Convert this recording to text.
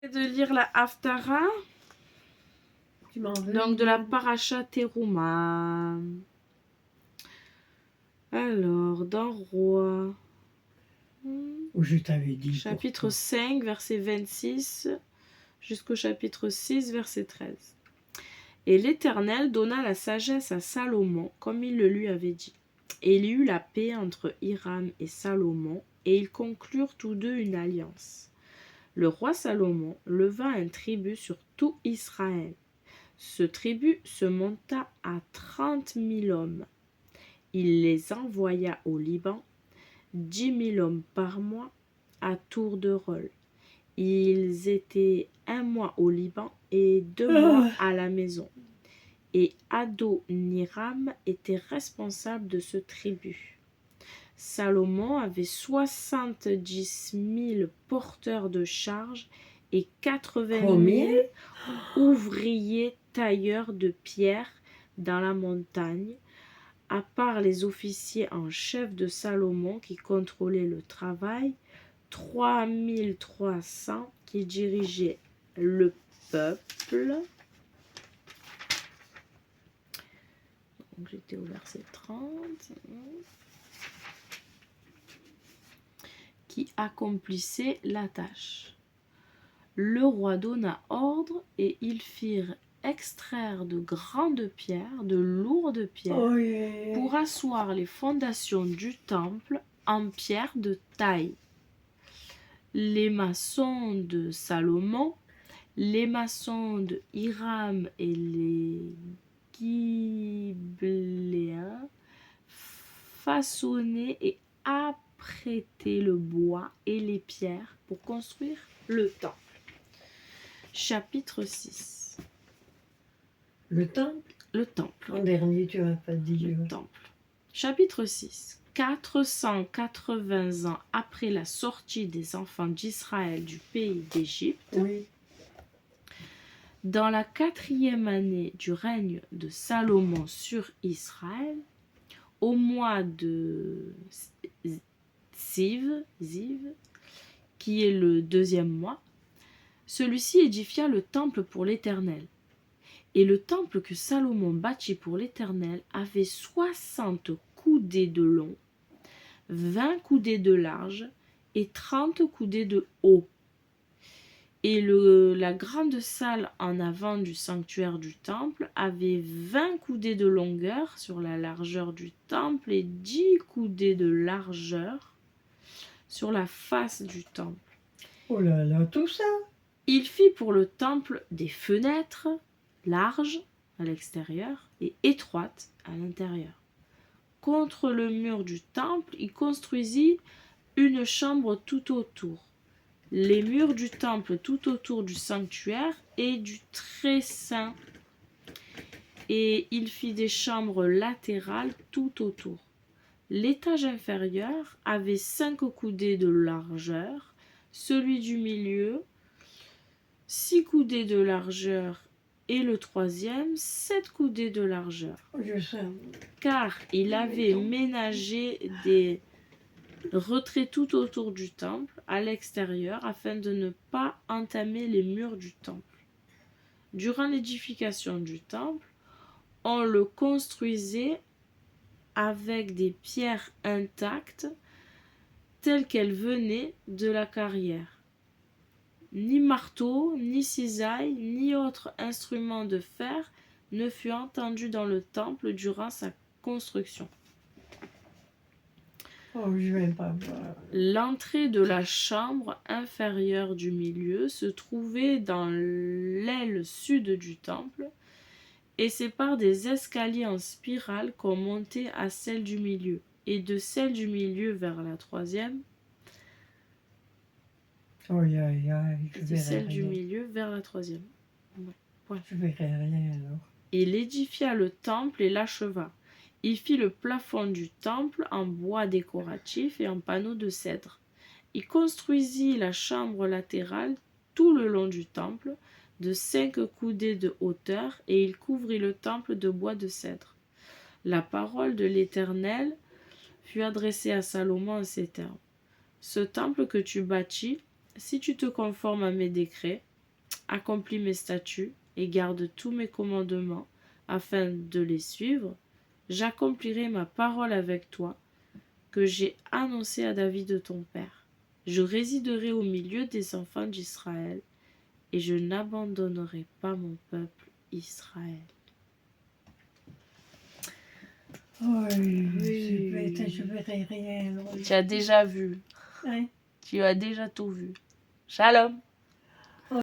De lire la Haftara, Tu m'en veux? donc de la Parasha Teruma. Alors, dans Roi, Ou je t'avais dit. chapitre pourtant. 5, verset 26, jusqu'au chapitre 6, verset 13. Et l'Éternel donna la sagesse à Salomon, comme il le lui avait dit. Et il y eut la paix entre Hiram et Salomon, et ils conclurent tous deux une alliance. Le roi Salomon leva un tribut sur tout Israël. Ce tribut se monta à 30 000 hommes. Il les envoya au Liban, 10 000 hommes par mois, à tour de rôle. Ils étaient 1 mois au Liban et 2 mois à la maison. Et Adoniram était responsable de ce tribut. Salomon avait 70 000 porteurs de charges et 80 000 ouvriers tailleurs de pierre dans la montagne, à part les officiers en chef de Salomon qui contrôlaient le travail, 3 300 qui dirigeaient le peuple. Donc j'étais au verset 30. Qui accomplissait la tâche. Le roi donna ordre et ils firent extraire de grandes pierres, de lourdes pierres, pour asseoir les fondations du temple en pierre de taille. Les maçons de Salomon, les maçons de Hiram et les Gibléens façonnaient et apprêtaient le bois et les pierres pour construire le temple. Chapitre 6. Le temple? Le temple. En dernier, tu m'as pas dit. Le temple. Chapitre 6. 480 ans après la sortie des enfants d'Israël du pays d'Égypte, Oui. dans la 4e année du règne de Salomon sur Israël, au mois de Ziv, qui est le 2e mois, celui-ci édifia le temple pour l'Éternel. Et le temple que Salomon bâtit pour l'Éternel avait 60 coudées de long, 20 coudées de large et 30 coudées de haut. Et la grande salle en avant du sanctuaire du temple avait 20 coudées de longueur sur la largeur du temple et 10 coudées de largeur sur la face du temple. Oh là là, tout ça! Il fit pour le temple des fenêtres larges à l'extérieur et étroites à l'intérieur. Contre le mur du temple, il construisit une chambre tout autour. Les murs du temple tout autour du sanctuaire et du très saint. Et il fit des chambres latérales tout autour. L'étage inférieur avait 5 coudées de largeur, celui du milieu 6 coudées de largeur et le 3e 7 coudées de largeur. Je sais. Car il avait ménagé des retraits tout autour du temple, à l'extérieur, afin de ne pas entamer les murs du temple. Durant l'édification du temple, on le construisait avec des pierres intactes, telles qu'elles venaient de la carrière. Ni marteau, ni cisaille, ni autre instrument de fer ne fut entendu dans le temple durant sa construction. Oh, je vais pas voir. L'entrée de la chambre inférieure du milieu se trouvait dans l'aile sud du temple, et c'est par des escaliers en spirale qu'on montait à celle du milieu, et de celle du milieu vers la 3e, Aïe, aïe, aïe, je de verrai celle du rien. milieu vers la 3e. Ouais. Je verrai rien alors. Il édifia le temple et l'acheva. Il fit le plafond du temple en bois décoratif et en panneaux de cèdre. Il construisit la chambre latérale tout le long du temple, de 5 coudées de hauteur, et il couvrit le temple de bois de cèdre. La parole de l'Éternel fut adressée à Salomon en ces termes. Ce temple que tu bâtis, si tu te conformes à mes décrets, accomplis mes statuts et garde tous mes commandements afin de les suivre, j'accomplirai ma parole avec toi que j'ai annoncée à David ton père. Je résiderai au milieu des enfants d'Israël et je n'abandonnerai pas mon peuple Israël. Je verrai rien. Tu as déjà vu. Hein? Tu as déjà tout vu. Shalom.